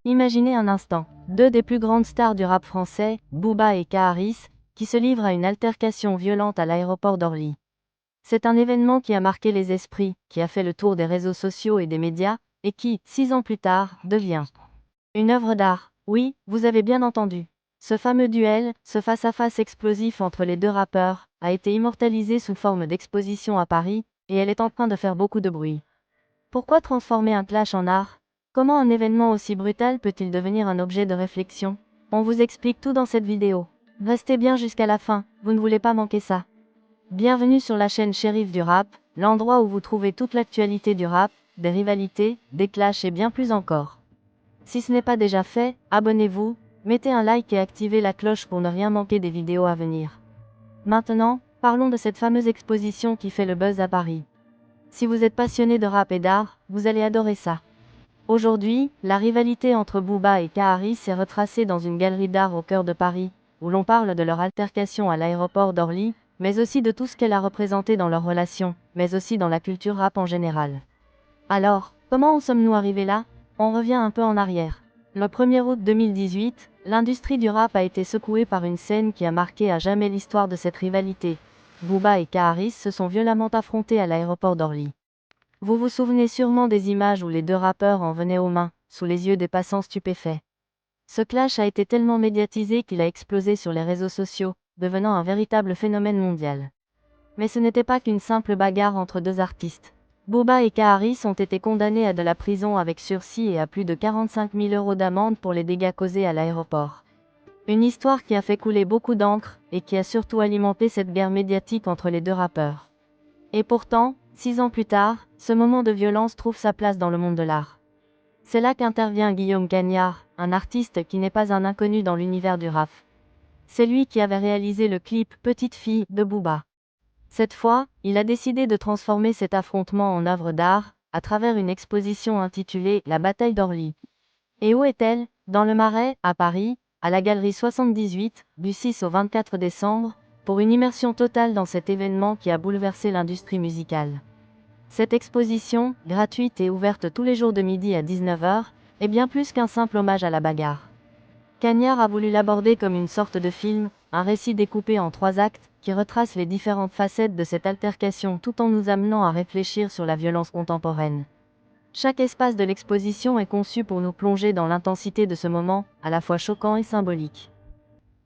Imaginez un instant, deux des plus grandes stars du rap français, Booba et K.A.R.I.S., qui se livrent à une altercation violente à l'aéroport d'Orly. C'est un événement qui a marqué les esprits, qui a fait le tour des réseaux sociaux et des médias, et qui, 6 ans plus tard, devient une œuvre d'art. Oui, vous avez bien entendu. Ce fameux duel, ce face-à-face explosif entre les deux rappeurs, a été immortalisé sous forme d'exposition à Paris, et elle est en train de faire beaucoup de bruit. Pourquoi transformer un clash en art? Comment un événement aussi brutal peut-il devenir un objet de réflexion? On vous explique tout dans cette vidéo. Restez bien jusqu'à la fin, vous ne voulez pas manquer ça. Bienvenue sur la chaîne Shérif du Rap, l'endroit où vous trouvez toute l'actualité du rap, des rivalités, des clashs et bien plus encore. Si ce n'est pas déjà fait, abonnez-vous, mettez un like et activez la cloche pour ne rien manquer des vidéos à venir. Maintenant, parlons de cette fameuse exposition qui fait le buzz à Paris. Si vous êtes passionné de rap et d'art, vous allez adorer ça. Aujourd'hui, la rivalité entre Booba et K.A.R.I.S. est retracée dans une galerie d'art au cœur de Paris, où l'on parle de leur altercation à l'aéroport d'Orly, mais aussi de tout ce qu'elle a représenté dans leur relation, mais aussi dans la culture rap en général. Alors, comment en sommes-nous arrivés là? On revient un peu en arrière. Le 1er août 2018, l'industrie du rap a été secouée par une scène qui a marqué à jamais l'histoire de cette rivalité. Booba et K.A.R.I.S. se sont violemment affrontés à l'aéroport d'Orly. Vous vous souvenez sûrement des images où les deux rappeurs en venaient aux mains, sous les yeux des passants stupéfaits. Ce clash a été tellement médiatisé qu'il a explosé sur les réseaux sociaux, devenant un véritable phénomène mondial. Mais ce n'était pas qu'une simple bagarre entre deux artistes. Booba et K.A.R.I.S. ont été condamnés à de la prison avec sursis et à plus de 45 000 € d'amende pour les dégâts causés à l'aéroport. Une histoire qui a fait couler beaucoup d'encre, et qui a surtout alimenté cette guerre médiatique entre les deux rappeurs. Et pourtant, 6 ans plus tard, ce moment de violence trouve sa place dans le monde de l'art. C'est là qu'intervient Guillaume Cagnard, un artiste qui n'est pas un inconnu dans l'univers du rap. C'est lui qui avait réalisé le clip Petite fille de Booba. Cette fois, il a décidé de transformer cet affrontement en œuvre d'art, à travers une exposition intitulée La bataille d'Orly. Et où est-elle? Dans le Marais, à Paris, à la galerie 78, du 6 au 24 décembre, pour une immersion totale dans cet événement qui a bouleversé l'industrie musicale. Cette exposition, gratuite et ouverte tous les jours de midi à 19 h, est bien plus qu'un simple hommage à la bagarre. Cagnard a voulu l'aborder comme une sorte de film, un récit découpé en 3 actes, qui retrace les différentes facettes de cette altercation tout en nous amenant à réfléchir sur la violence contemporaine. Chaque espace de l'exposition est conçu pour nous plonger dans l'intensité de ce moment, à la fois choquant et symbolique.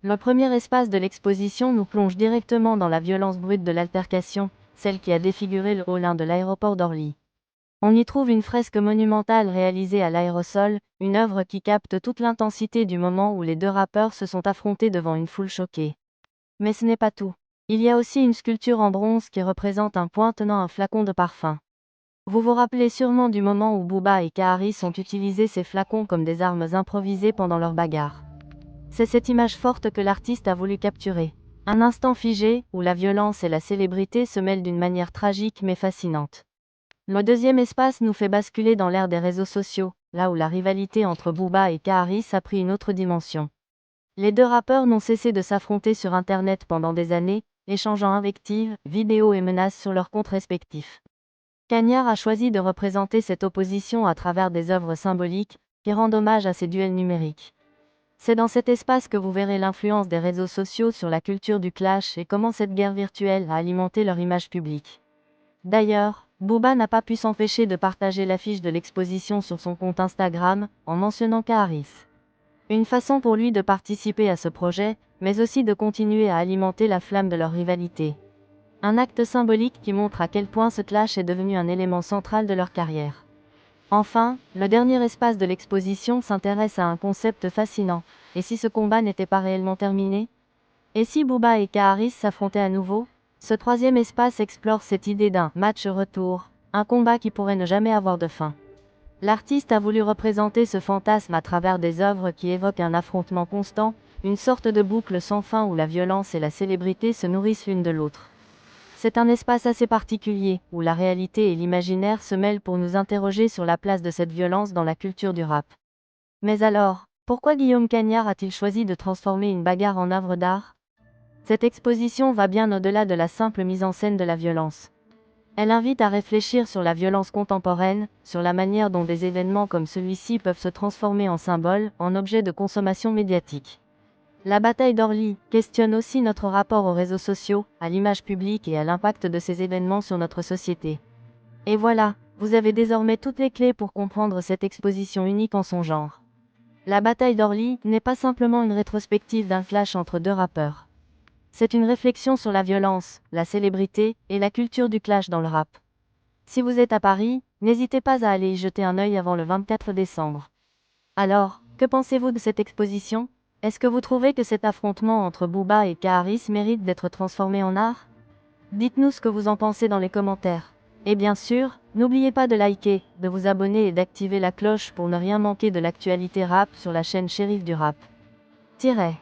Le premier espace de l'exposition nous plonge directement dans la violence brute de l'altercation, celle qui a défiguré le hall 1 de l'aéroport d'Orly. On y trouve une fresque monumentale réalisée à l'aérosol, une œuvre qui capte toute l'intensité du moment où les deux rappeurs se sont affrontés devant une foule choquée. Mais ce n'est pas tout. Il y a aussi une sculpture en bronze qui représente un poing tenant un flacon de parfum. Vous vous rappelez sûrement du moment où Booba et K.A.R.I.S. ont utilisé ces flacons comme des armes improvisées pendant leur bagarre. C'est cette image forte que l'artiste a voulu capturer. Un instant figé, où la violence et la célébrité se mêlent d'une manière tragique mais fascinante. Le deuxième espace nous fait basculer dans l'ère des réseaux sociaux, là où la rivalité entre Booba et K.A.R.I.S. a pris une autre dimension. Les deux rappeurs n'ont cessé de s'affronter sur Internet pendant des années, échangeant invectives, vidéos et menaces sur leurs comptes respectifs. Cagnard a choisi de représenter cette opposition à travers des œuvres symboliques, qui rendent hommage à ces duels numériques. C'est dans cet espace que vous verrez l'influence des réseaux sociaux sur la culture du clash et comment cette guerre virtuelle a alimenté leur image publique. D'ailleurs, Booba n'a pas pu s'empêcher de partager l'affiche de l'exposition sur son compte Instagram, en mentionnant K.A.R.I.S. Une façon pour lui de participer à ce projet, mais aussi de continuer à alimenter la flamme de leur rivalité. Un acte symbolique qui montre à quel point ce clash est devenu un élément central de leur carrière. Enfin, le dernier espace de l'exposition s'intéresse à un concept fascinant. Et si ce combat n'était pas réellement terminé? Et si Booba et K.A.R.I.S. s'affrontaient à nouveau? Ce troisième espace explore cette idée d'un match retour, un combat qui pourrait ne jamais avoir de fin. L'artiste a voulu représenter ce fantasme à travers des œuvres qui évoquent un affrontement constant, une sorte de boucle sans fin où la violence et la célébrité se nourrissent l'une de l'autre. C'est un espace assez particulier, où la réalité et l'imaginaire se mêlent pour nous interroger sur la place de cette violence dans la culture du rap. Mais alors, pourquoi Guillaume Cagnard a-t-il choisi de transformer une bagarre en œuvre d'art? Cette exposition va bien au-delà de la simple mise en scène de la violence. Elle invite à réfléchir sur la violence contemporaine, sur la manière dont des événements comme celui-ci peuvent se transformer en symboles, en objets de consommation médiatique. La bataille d'Orly questionne aussi notre rapport aux réseaux sociaux, à l'image publique et à l'impact de ces événements sur notre société. Et voilà, vous avez désormais toutes les clés pour comprendre cette exposition unique en son genre. La bataille d'Orly n'est pas simplement une rétrospective d'un clash entre deux rappeurs. C'est une réflexion sur la violence, la célébrité et la culture du clash dans le rap. Si vous êtes à Paris, n'hésitez pas à aller y jeter un œil avant le 24 décembre. Alors, que pensez-vous de cette exposition? Est-ce que vous trouvez que cet affrontement entre Booba et Kaharis mérite d'être transformé en art? Dites-nous ce que vous en pensez dans les commentaires. Et bien sûr, n'oubliez pas de liker, de vous abonner et d'activer la cloche pour ne rien manquer de l'actualité rap sur la chaîne Shérif du Rap. Tiret.